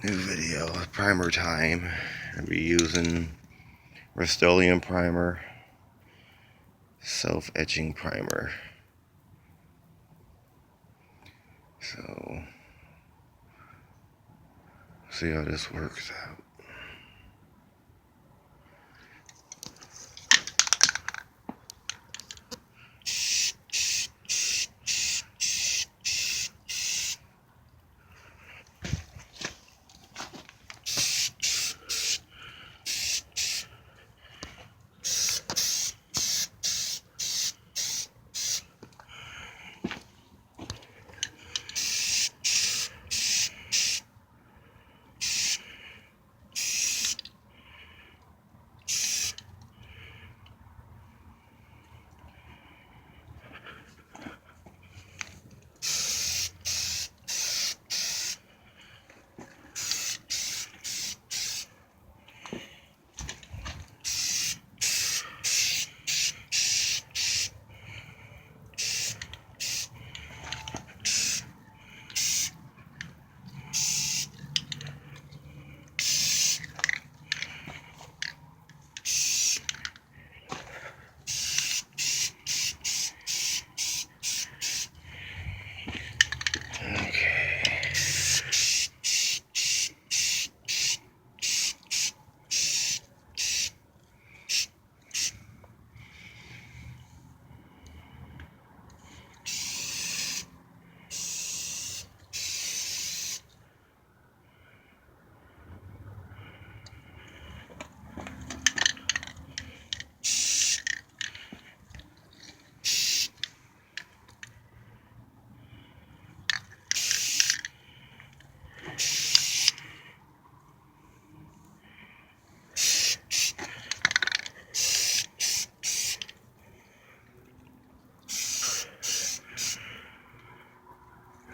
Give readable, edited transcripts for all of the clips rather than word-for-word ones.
New video, primer time. I'll be using Rust-Oleum primer, self-etching primer. So, see how this works out.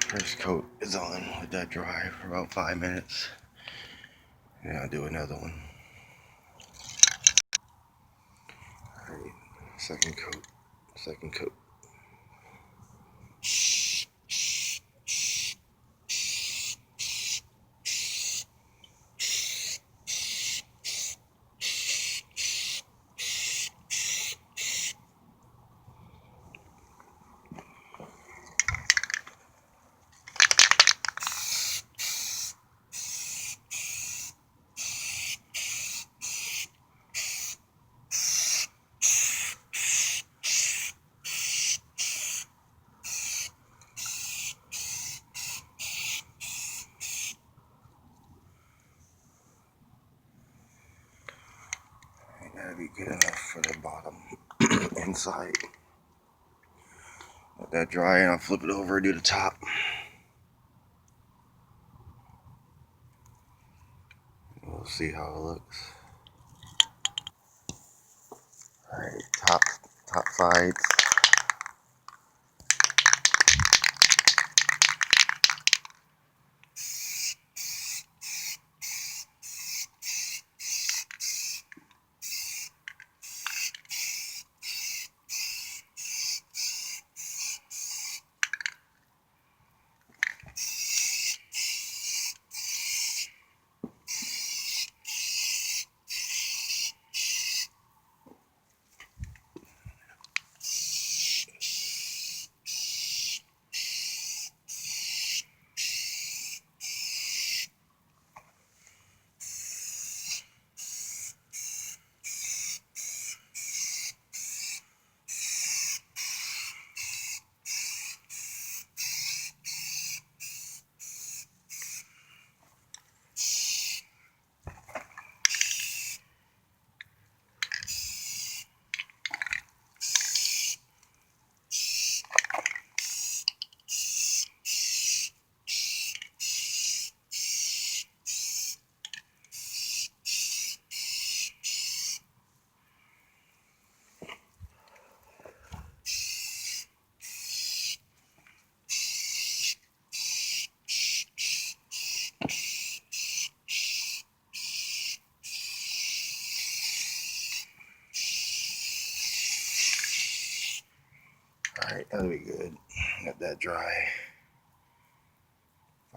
First coat is on. Let that dry for about 5 minutes. And I'll do another one. Alright, second coat. Second coat. That'll be good enough for the bottom inside. Let that dry and I'll flip it over and do the top. We'll see how it looks. Alright, top sides. Alright, that'll be good. Let that dry.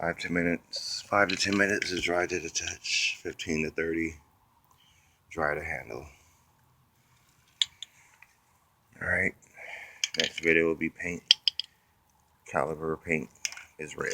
5 to 10 minutes. 5 to 10 minutes is dry to the touch. 15 to 30 dry to handle. Alright, next video will be paint. Caliper paint is red.